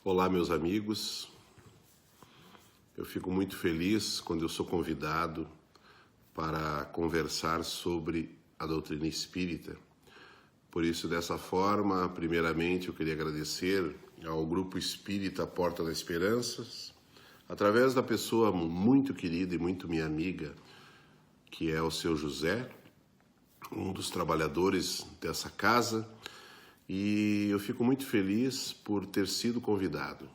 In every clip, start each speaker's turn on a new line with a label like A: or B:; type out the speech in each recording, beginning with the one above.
A: Olá, meus amigos. Eu fico muito feliz quando eu sou convidado para conversar sobre a doutrina espírita. Por isso, dessa forma, primeiramente, eu queria agradecer ao Grupo Espírita Porta das Esperanças, através da pessoa muito querida e muito minha amiga, que é o seu José, um dos trabalhadores dessa casa, e eu fico muito feliz por ter sido convidado.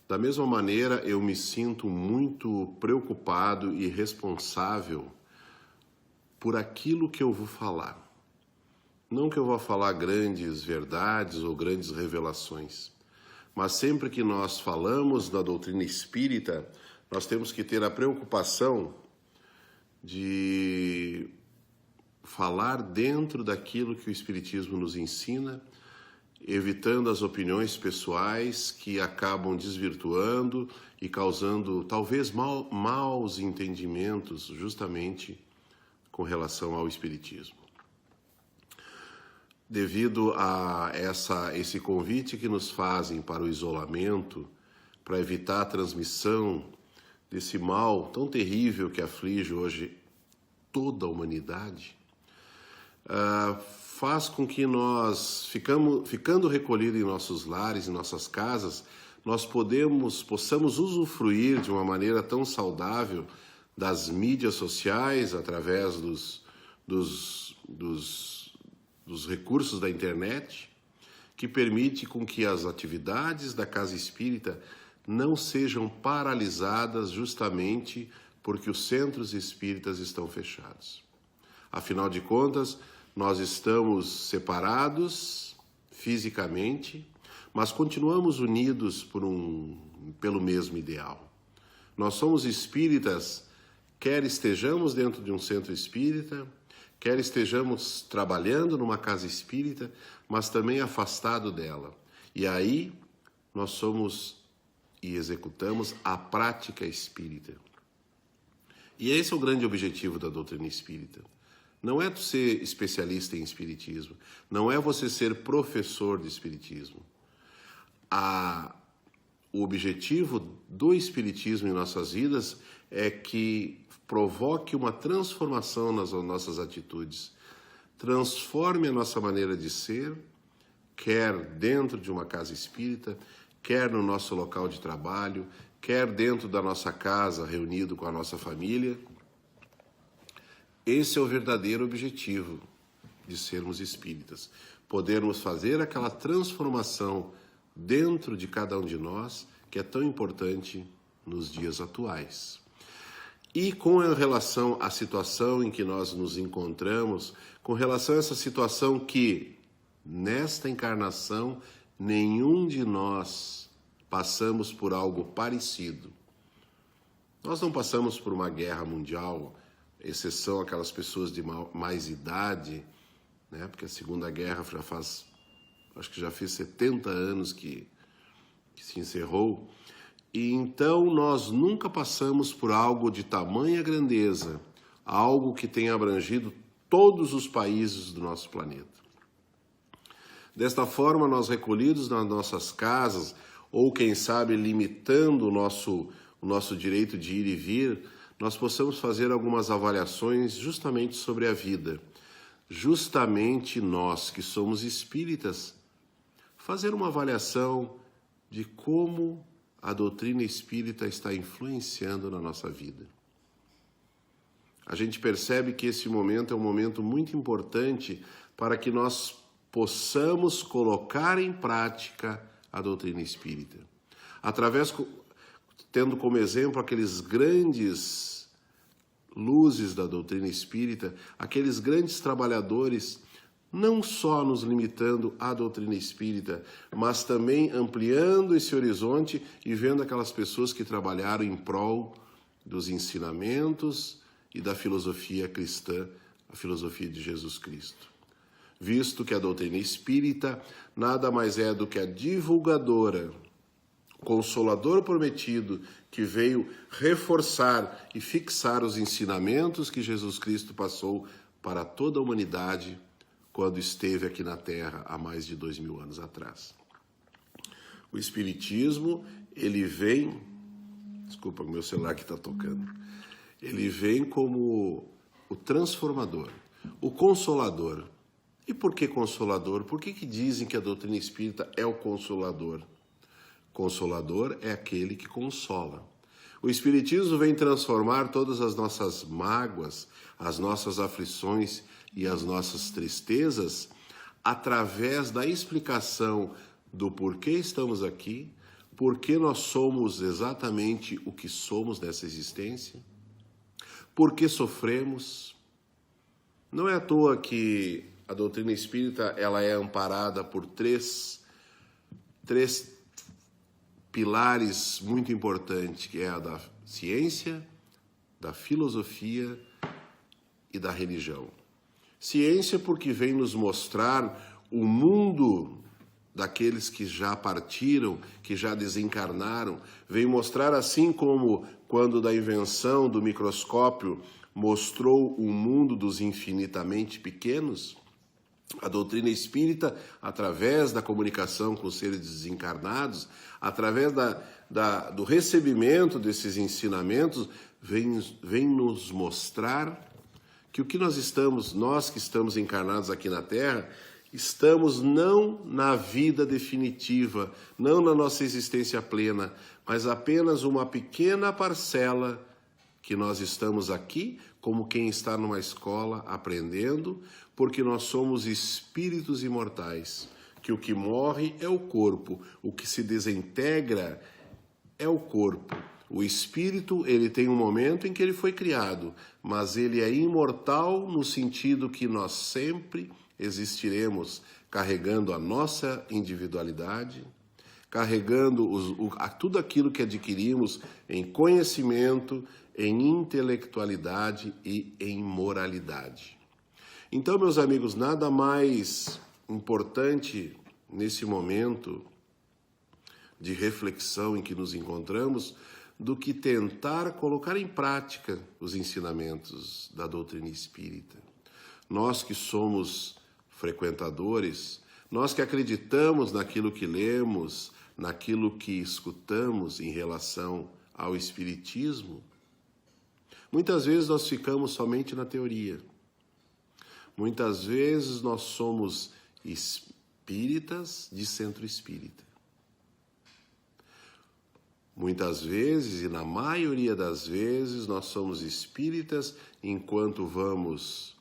A: Da mesma maneira, eu me sinto muito preocupado e responsável por aquilo que eu vou falar. Não que eu vou falar grandes verdades ou grandes revelações, mas sempre que nós falamos da doutrina espírita, nós temos que ter a preocupação de falar dentro daquilo que o Espiritismo nos ensina, evitando as opiniões pessoais que acabam desvirtuando e causando talvez maus entendimentos justamente com relação ao Espiritismo. Devido a esse convite que nos fazem para o isolamento, para evitar a transmissão desse mal tão terrível que aflige hoje toda a humanidade, faz com que nós, ficando recolhidos em nossos lares, em nossas casas, nós possamos usufruir de uma maneira tão saudável das mídias sociais, através dos recursos da internet, que permite com que as atividades da Casa Espírita não sejam paralisadas justamente porque os centros espíritas estão fechados. Afinal de contas, nós estamos separados fisicamente, mas continuamos unidos pelo mesmo ideal. Nós somos espíritas, quer estejamos dentro de um centro espírita, quer estejamos trabalhando numa casa espírita, mas também afastado dela. E aí nós somos e executamos a prática espírita. E esse é o grande objetivo da doutrina espírita. Não é tu ser especialista em espiritismo, não é você ser professor de espiritismo. O objetivo do espiritismo em nossas vidas é que provoque uma transformação nas nossas atitudes, transforme a nossa maneira de ser, quer dentro de uma casa espírita, quer no nosso local de trabalho, quer dentro da nossa casa, reunido com a nossa família. Esse é o verdadeiro objetivo de sermos espíritas, podermos fazer aquela transformação dentro de cada um de nós, que é tão importante nos dias atuais. E com relação à situação em que nós nos encontramos, com relação a essa situação que, nesta encarnação, nenhum de nós passamos por algo parecido. Nós não passamos por uma guerra mundial, exceção aquelas pessoas de mais idade, né? Porque a Segunda Guerra já fez 70 anos que se encerrou. E então nós nunca passamos por algo de tamanha grandeza, algo que tenha abrangido todos os países do nosso planeta. Desta forma, nós recolhidos nas nossas casas, ou quem sabe limitando o nosso direito de ir e vir, nós possamos fazer algumas avaliações justamente sobre a vida. Justamente nós que somos espíritas, fazer uma avaliação de como a doutrina espírita está influenciando na nossa vida. A gente percebe que esse momento é um momento muito importante para que nós possamos colocar em prática a doutrina espírita. Tendo como exemplo aqueles grandes luzes da doutrina espírita, aqueles grandes trabalhadores, não só nos limitando à doutrina espírita, mas também ampliando esse horizonte e vendo aquelas pessoas que trabalharam em prol dos ensinamentos e da filosofia cristã, a filosofia de Jesus Cristo. Visto que a doutrina espírita nada mais é do que a divulgadora, Consolador prometido, que veio reforçar e fixar os ensinamentos que Jesus Cristo passou para toda a humanidade quando esteve aqui na Terra há mais de 2000 anos atrás. O Espiritismo, ele vem... Desculpa, meu celular que está tocando. Ele vem como o transformador, o consolador. E por que consolador? Por que dizem que a doutrina espírita é o consolador? Consolador é aquele que consola. O Espiritismo vem transformar todas as nossas mágoas, as nossas aflições e as nossas tristezas através da explicação do porquê estamos aqui, porquê nós somos exatamente o que somos nessa existência, por que sofremos. Não é à toa que a doutrina espírita ela é amparada por três pilares muito importantes, que é a da ciência, da filosofia e da religião. Ciência porque vem nos mostrar o mundo daqueles que já partiram, que já desencarnaram, vem mostrar assim como quando da invenção do microscópio mostrou o mundo dos infinitamente pequenos. A doutrina espírita, através da comunicação com os seres desencarnados, através do recebimento desses ensinamentos, vem nos mostrar que o que nós que estamos encarnados aqui na Terra, estamos não na vida definitiva, não na nossa existência plena, mas apenas uma pequena parcela que nós estamos aqui como quem está numa escola aprendendo, porque nós somos espíritos imortais, que o que morre é o corpo, o que se desintegra é o corpo. O espírito, ele tem um momento em que ele foi criado, mas ele é imortal no sentido que nós sempre existiremos carregando a nossa individualidade, carregando tudo aquilo que adquirimos em conhecimento, em intelectualidade e em moralidade. Então, meus amigos, nada mais importante nesse momento de reflexão em que nos encontramos do que tentar colocar em prática os ensinamentos da doutrina espírita. Nós que somos frequentadores, nós que acreditamos naquilo que lemos, naquilo que escutamos em relação ao espiritismo, muitas vezes nós ficamos somente na teoria. Muitas vezes nós somos espíritas de centro espírita. Muitas vezes, e na maioria das vezes, nós somos espíritas enquanto vamos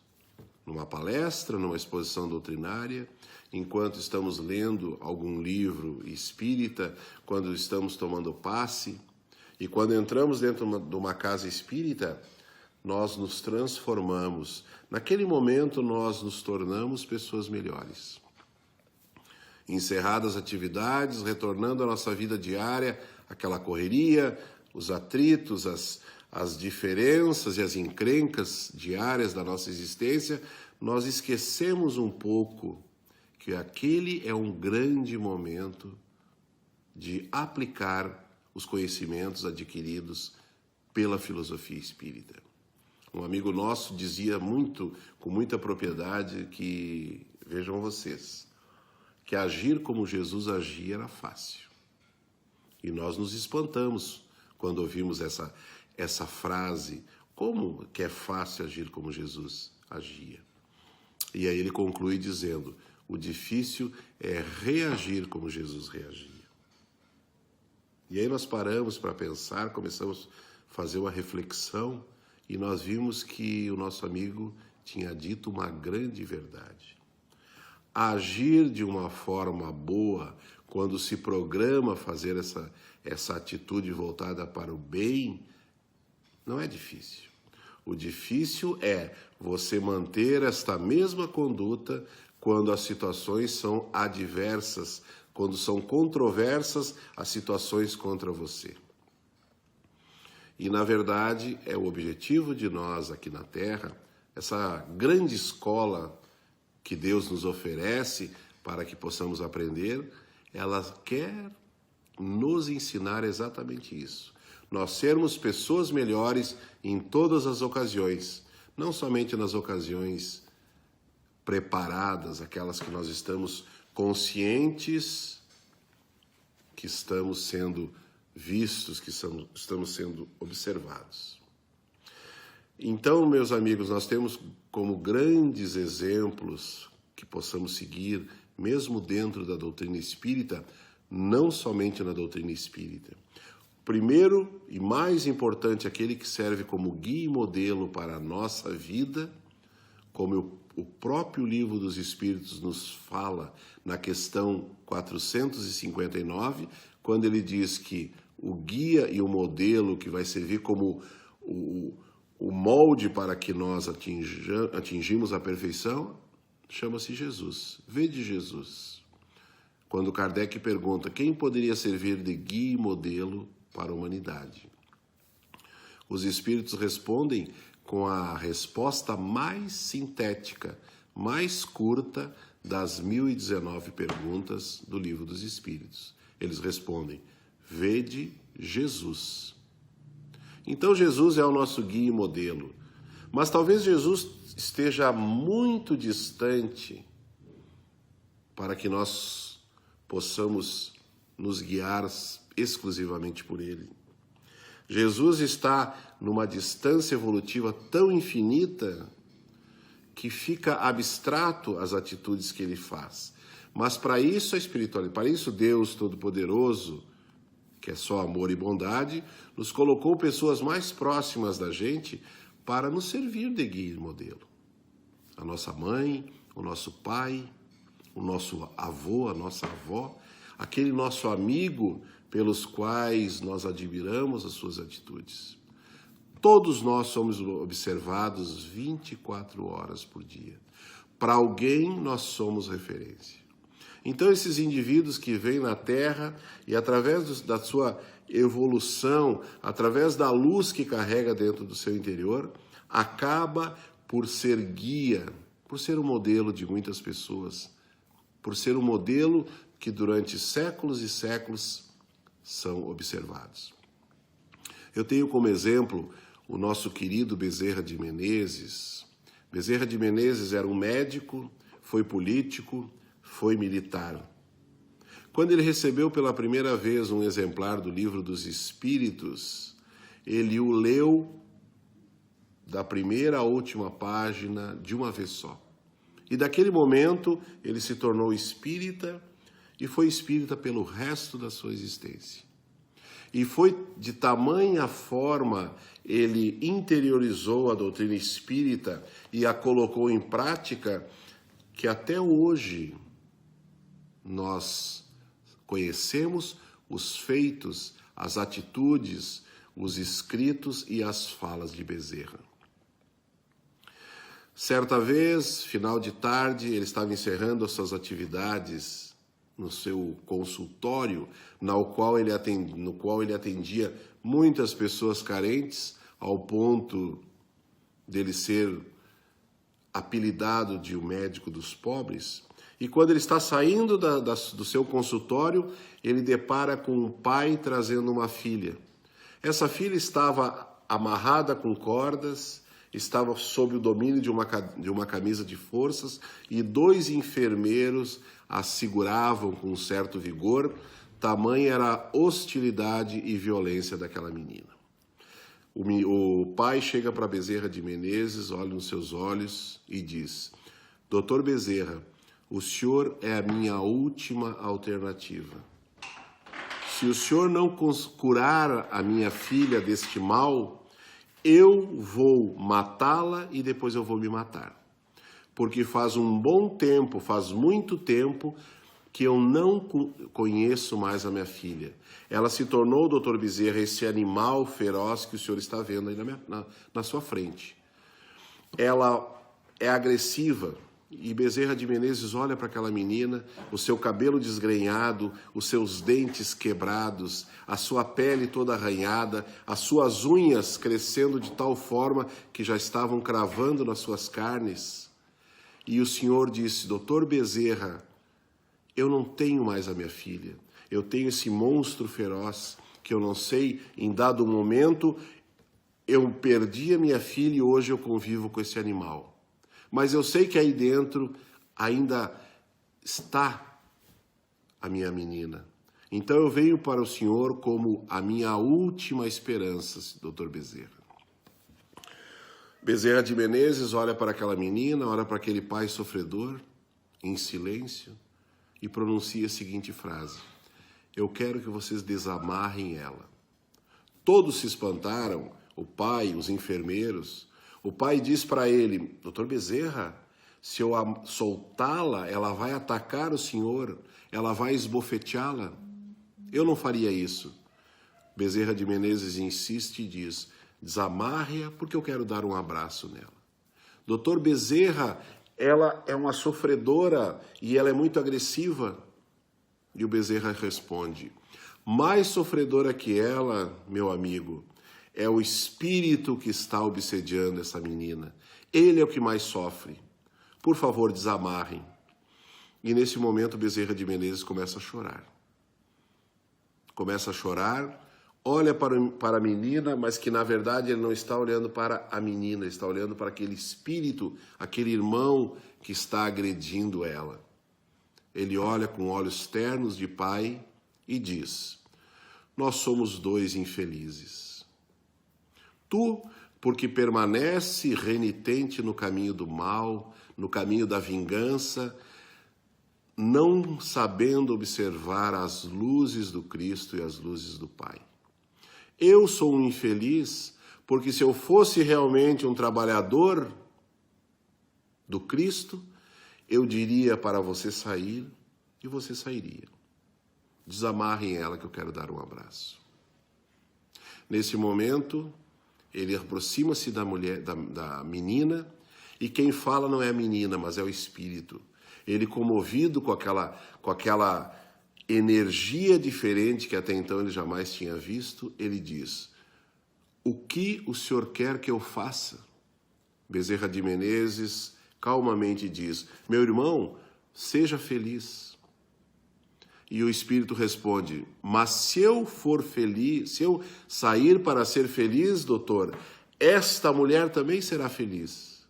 A: numa palestra, numa exposição doutrinária, enquanto estamos lendo algum livro espírita, quando estamos tomando passe. E quando entramos dentro de uma casa espírita, nós nos transformamos. Naquele momento, nós nos tornamos pessoas melhores. Encerradas as atividades, retornando à nossa vida diária, aquela correria, os atritos, as diferenças e as encrencas diárias da nossa existência, nós esquecemos um pouco que aquele é um grande momento de aplicar os conhecimentos adquiridos pela filosofia espírita. Um amigo nosso dizia com muita propriedade que, vejam vocês, que agir como Jesus agia era fácil. E nós nos espantamos quando ouvimos essa frase, como que é fácil agir como Jesus agia? E aí ele conclui dizendo, o difícil é reagir como Jesus reagia. E aí nós paramos para pensar, começamos a fazer uma reflexão e nós vimos que o nosso amigo tinha dito uma grande verdade. Agir de uma forma boa, quando se programa fazer essa atitude voltada para o bem, não é difícil. O difícil é você manter esta mesma conduta quando as situações são adversas, quando são controversas as situações contra você. E, na verdade, é o objetivo de nós aqui na Terra, essa grande escola que Deus nos oferece para que possamos aprender, ela quer nos ensinar exatamente isso. Nós sermos pessoas melhores em todas as ocasiões, não somente nas ocasiões preparadas, aquelas que nós estamos conscientes que estamos sendo vistos, que estamos sendo observados. Então, meus amigos, nós temos como grandes exemplos que possamos seguir, mesmo dentro da doutrina espírita, não somente na doutrina espírita. Primeiro e mais importante, aquele que serve como guia e modelo para a nossa vida, como o próprio Livro dos Espíritos nos fala na questão 459, quando ele diz que o guia e o modelo que vai servir como o molde para que nós atingimos a perfeição, chama-se Jesus. Vede Jesus. Quando Kardec pergunta quem poderia servir de guia e modelo para a humanidade, os Espíritos respondem com a resposta mais sintética, mais curta das 1019 perguntas do Livro dos Espíritos. Eles respondem: vede Jesus. Então Jesus é o nosso guia e modelo. Mas talvez Jesus esteja muito distante para que nós possamos nos guiar exclusivamente por Ele. Jesus está numa distância evolutiva tão infinita que fica abstrato as atitudes que Ele faz. Mas para isso a espiritualidade, para isso Deus Todo-Poderoso, que é só amor e bondade, nos colocou pessoas mais próximas da gente para nos servir de guia e modelo. A nossa mãe, o nosso pai, o nosso avô, a nossa avó, aquele nosso amigo pelos quais nós admiramos as suas atitudes. Todos nós somos observados 24 horas por dia. Para alguém nós somos referência. Então esses indivíduos que vêm na Terra e através da sua evolução, através da luz que carrega dentro do seu interior, acaba por ser guia, por ser um modelo de muitas pessoas, por ser um modelo que durante séculos e séculos são observados. Eu tenho como exemplo o nosso querido Bezerra de Menezes. Bezerra de Menezes era um médico, foi político, foi militar. Quando ele recebeu pela primeira vez um exemplar do Livro dos Espíritos, ele o leu da primeira à última página de uma vez só. E daquele momento ele se tornou espírita e foi espírita pelo resto da sua existência. E foi de tamanha forma ele interiorizou a doutrina espírita e a colocou em prática que até hoje nós conhecemos os feitos, as atitudes, os escritos e as falas de Bezerra. Certa vez, final de tarde, ele estava encerrando as suas atividades no seu consultório, no qual ele atendia muitas pessoas carentes, ao ponto dele ser apelidado de o médico dos pobres. E quando ele está saindo do seu consultório, ele depara com um pai trazendo uma filha. Essa filha estava amarrada com cordas, estava sob o domínio de uma camisa de forças e 2 enfermeiros a seguravam com um certo vigor, tamanha era a hostilidade e violência daquela menina. O pai chega para Bezerra de Menezes, olha nos seus olhos e diz: Doutor Bezerra, o senhor é a minha última alternativa. Se o senhor não curar a minha filha deste mal, eu vou matá-la e depois eu vou me matar. Porque faz um bom tempo, faz muito tempo, que eu não conheço mais a minha filha. Ela se tornou, doutor Bezerra, esse animal feroz que o senhor está vendo aí na sua frente. Ela é agressiva. E Bezerra de Menezes olha para aquela menina, o seu cabelo desgrenhado, os seus dentes quebrados, a sua pele toda arranhada, as suas unhas crescendo de tal forma que já estavam cravando nas suas carnes. E o senhor disse: doutor Bezerra, eu não tenho mais a minha filha, eu tenho esse monstro feroz que eu não sei, em dado momento, eu perdi a minha filha e hoje eu convivo com esse animal. Mas eu sei que aí dentro ainda está a minha menina. Então eu venho para o senhor como a minha última esperança, doutor Bezerra. Bezerra de Menezes olha para aquela menina, olha para aquele pai sofredor, em silêncio, e pronuncia a seguinte frase: eu quero que vocês desamarrem ela. Todos se espantaram, o pai, os enfermeiros. O pai diz para ele: doutor Bezerra, se eu soltá-la, ela vai atacar o senhor, ela vai esbofeteá-la. Eu não faria isso. Bezerra de Menezes insiste e diz: desamarre-a porque eu quero dar um abraço nela. Doutor Bezerra, ela é uma sofredora e ela é muito agressiva. E o Bezerra responde: mais sofredora que ela, meu amigo, é o espírito que está obsediando essa menina. Ele é o que mais sofre. Por favor, desamarrem. E nesse momento Bezerra de Menezes começa a chorar. Começa a chorar, olha para a menina, mas que na verdade ele não está olhando para a menina, está olhando para aquele espírito, aquele irmão que está agredindo ela. Ele olha com olhos ternos de pai e diz: nós somos dois infelizes. Tu, porque permanece renitente no caminho do mal, no caminho da vingança, não sabendo observar as luzes do Cristo e as luzes do Pai. Eu sou um infeliz, porque se eu fosse realmente um trabalhador do Cristo, eu diria para você sair e você sairia. Desamarrem ela que eu quero dar um abraço. Nesse momento, ele aproxima-se da mulher, da menina, e quem fala não é a menina, mas é o espírito. Ele, comovido com aquela energia diferente que até então ele jamais tinha visto, ele diz: o que o senhor quer que eu faça? Bezerra de Menezes calmamente diz: meu irmão, seja feliz. E o espírito responde: mas se eu for feliz, se eu sair para ser feliz, doutor, esta mulher também será feliz.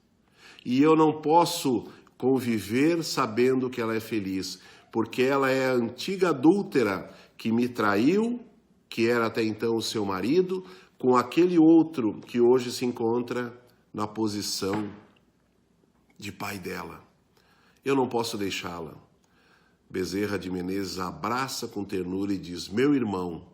A: E eu não posso conviver sabendo que ela é feliz, porque ela é a antiga adúltera que me traiu, que era até então o seu marido, com aquele outro que hoje se encontra na posição de pai dela. Eu não posso deixá-la. Bezerra de Menezes abraça com ternura e diz: meu irmão,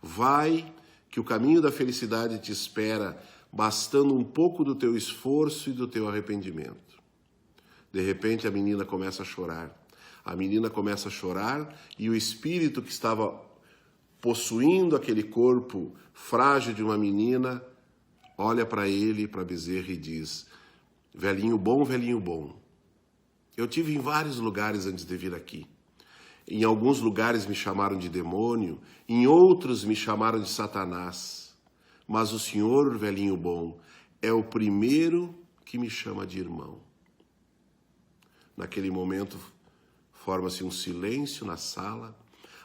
A: vai que o caminho da felicidade te espera, bastando um pouco do teu esforço e do teu arrependimento. De repente a menina começa a chorar. A menina começa a chorar e o espírito que estava possuindo aquele corpo frágil de uma menina olha para ele, para Bezerra e diz: velhinho bom, eu tive em vários lugares antes de vir aqui. Em alguns lugares me chamaram de demônio, em outros me chamaram de Satanás. Mas o senhor, velhinho bom, é o primeiro que me chama de irmão. Naquele momento, forma-se um silêncio na sala,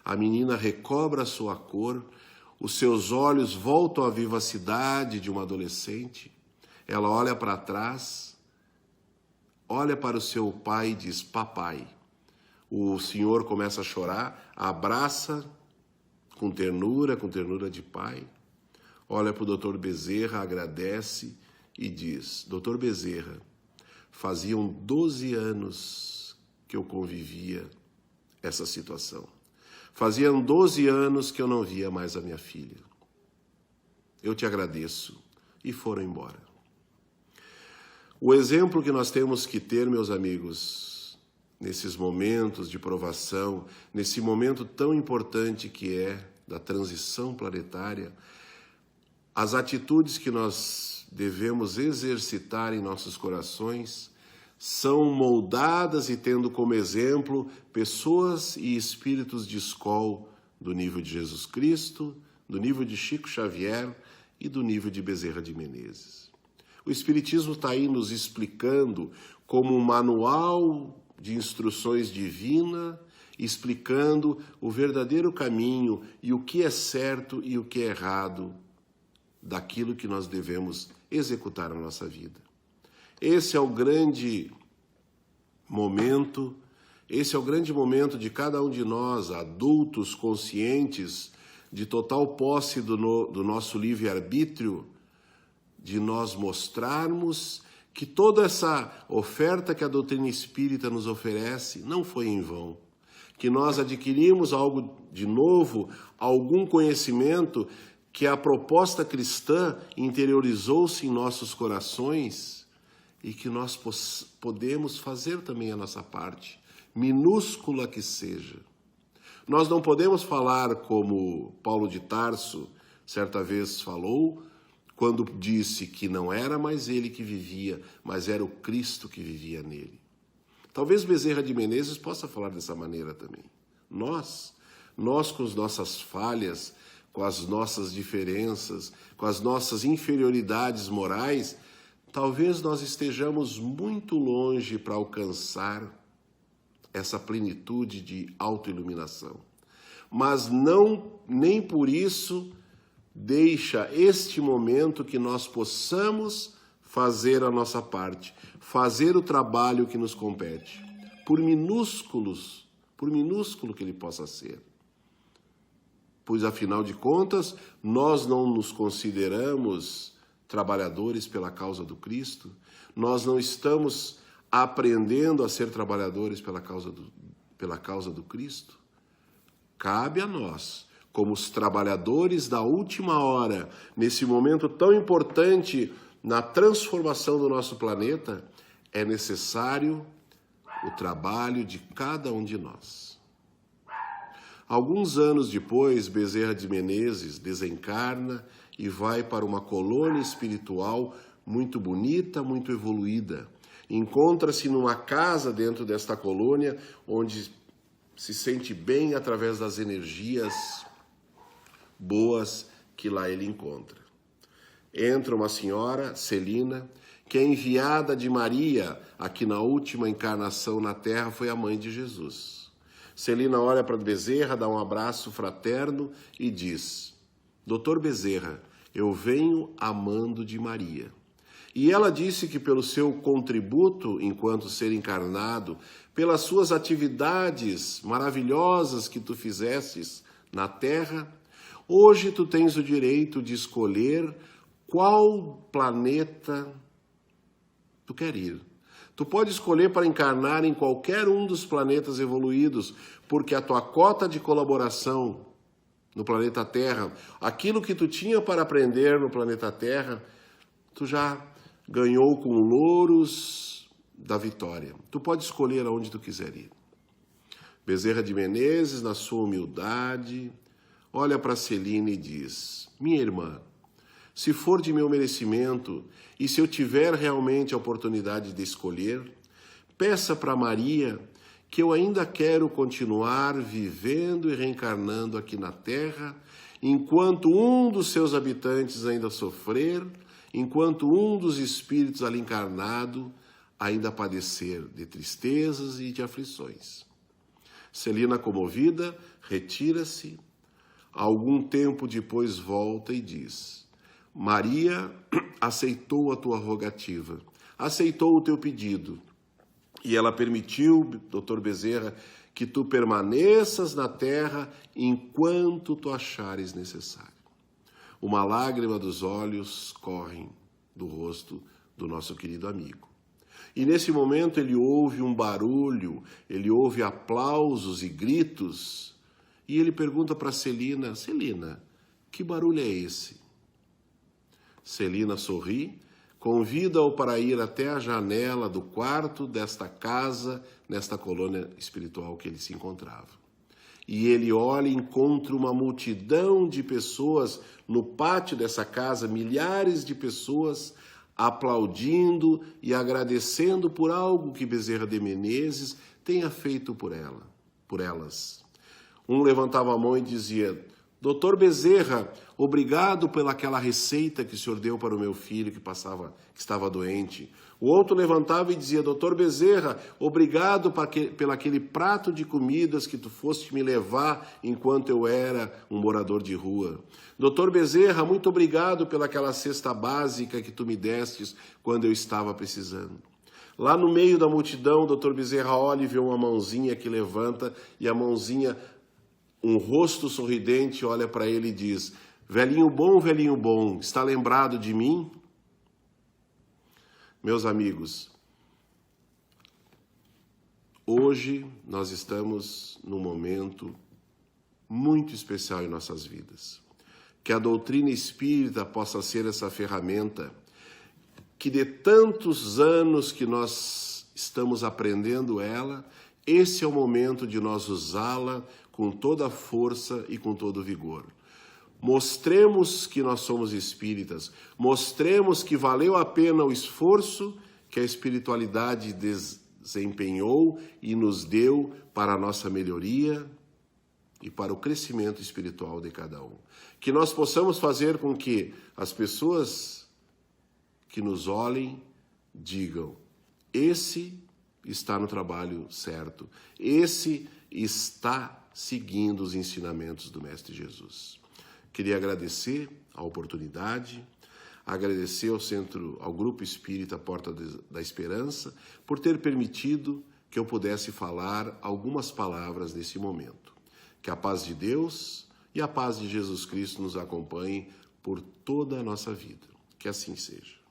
A: a menina recobra a sua cor, os seus olhos voltam à vivacidade de uma adolescente, ela olha para trás, olha para o seu pai e diz: papai. O senhor começa a chorar, abraça com ternura de pai, olha para o doutor Bezerra, agradece e diz: doutor Bezerra, faziam 12 anos que eu convivia essa situação. Faziam 12 anos que eu não via mais a minha filha. Eu te agradeço. E foram embora. O exemplo que nós temos que ter, meus amigos, nesses momentos de provação, nesse momento tão importante que é da transição planetária, as atitudes que nós devemos exercitar em nossos corações são moldadas e tendo como exemplo pessoas e espíritos de escola do nível de Jesus Cristo, do nível de Chico Xavier e do nível de Bezerra de Menezes. O Espiritismo está aí nos explicando como um manual de instruções divina, explicando o verdadeiro caminho e o que é certo e o que é errado daquilo que nós devemos executar na nossa vida. Esse é o grande momento Esse é o grande momento de cada um de nós, adultos conscientes, de total posse do nosso livre-arbítrio, de nós mostrarmos que toda essa oferta que a doutrina espírita nos oferece não foi em vão, que nós adquirimos algo de novo, algum conhecimento que a proposta cristã interiorizou-se em nossos corações e que nós podemos fazer também a nossa parte, minúscula que seja. Nós não podemos falar como Paulo de Tarso certa vez falou, quando disse que não era mais ele que vivia, mas era o Cristo que vivia nele. Talvez Bezerra de Menezes possa falar dessa maneira também. Nós com as nossas falhas, com as nossas diferenças, com as nossas inferioridades morais, talvez nós estejamos muito longe para alcançar essa plenitude de autoiluminação. Mas não, nem por isso, deixa este momento que nós possamos fazer a nossa parte, fazer o trabalho que nos compete, por minúsculo que ele possa ser. Pois, afinal de contas, nós não nos consideramos trabalhadores pela causa do Cristo, nós não estamos aprendendo a ser trabalhadores pela causa do Cristo. Cabe a nós, como os trabalhadores da última hora, nesse momento tão importante na transformação do nosso planeta, é necessário o trabalho de cada um de nós. Alguns anos depois, Bezerra de Menezes desencarna e vai para uma colônia espiritual muito bonita, muito evoluída. Encontra-se numa casa dentro desta colônia, onde se sente bem através das energias boas que lá ele encontra. Entra uma senhora, Celina, que é enviada de Maria, aqui na última encarnação na Terra, foi a mãe de Jesus. Celina olha para Bezerra, dá um abraço fraterno e diz: Doutor Bezerra, eu venho amando de Maria. E ela disse que pelo seu contributo enquanto ser encarnado, pelas suas atividades maravilhosas que tu fizestes na Terra, hoje tu tens o direito de escolher qual planeta tu quer ir. Tu pode escolher para encarnar em qualquer um dos planetas evoluídos, porque a tua cota de colaboração no planeta Terra, aquilo que tu tinha para aprender no planeta Terra, tu já ganhou com louros da vitória. Tu pode escolher aonde tu quiser ir. Bezerra de Menezes, na sua humildade, olha para Celina e diz: minha irmã, se for de meu merecimento e se eu tiver realmente a oportunidade de escolher, peça para Maria que eu ainda quero continuar vivendo e reencarnando aqui na Terra, enquanto um dos seus habitantes ainda sofrer, enquanto um dos espíritos ali encarnado ainda padecer de tristezas e de aflições. Celina, comovida, retira-se. Algum tempo depois volta e diz: Maria aceitou a tua rogativa, aceitou o teu pedido, e ela permitiu, doutor Bezerra, que tu permaneças na terra enquanto tu achares necessário. Uma lágrima dos olhos corre do rosto do nosso querido amigo. E nesse momento ele ouve um barulho, ele ouve aplausos e gritos, e ele pergunta para Celina: Celina, que barulho é esse? Celina sorri, convida-o para ir até a janela do quarto desta casa, nesta colônia espiritual que ele se encontrava. E ele olha e encontra uma multidão de pessoas no pátio dessa casa, milhares de pessoas aplaudindo e agradecendo por algo que Bezerra de Menezes tenha feito por elas. Um levantava a mão e dizia: Doutor Bezerra, obrigado pelaquela receita que o senhor deu para o meu filho que estava doente. O outro levantava e dizia: Doutor Bezerra, obrigado pelaquele prato de comidas que tu foste me levar enquanto eu era um morador de rua. Doutor Bezerra, muito obrigado pelaquela cesta básica que tu me destes quando eu estava precisando. Lá no meio da multidão, o Dr. Bezerra olha e vê uma mãozinha que levanta, e a mãozinha, um rosto sorridente, olha para ele e diz: velhinho bom, está lembrado de mim? Meus amigos, hoje nós estamos num momento muito especial em nossas vidas. Que a doutrina espírita possa ser essa ferramenta que de tantos anos que nós estamos aprendendo ela, esse é o momento de nós usá-la com toda a força e com todo o vigor. Mostremos que nós somos espíritas, mostremos que valeu a pena o esforço que a espiritualidade desempenhou e nos deu para a nossa melhoria e para o crescimento espiritual de cada um. Que nós possamos fazer com que as pessoas que nos olhem digam: esse está no trabalho certo, esse está seguindo os ensinamentos do Mestre Jesus. Queria agradecer a oportunidade, agradecer ao Grupo Espírita Porta da Esperança por ter permitido que eu pudesse falar algumas palavras nesse momento. Que a paz de Deus e a paz de Jesus Cristo nos acompanhem por toda a nossa vida. Que assim seja.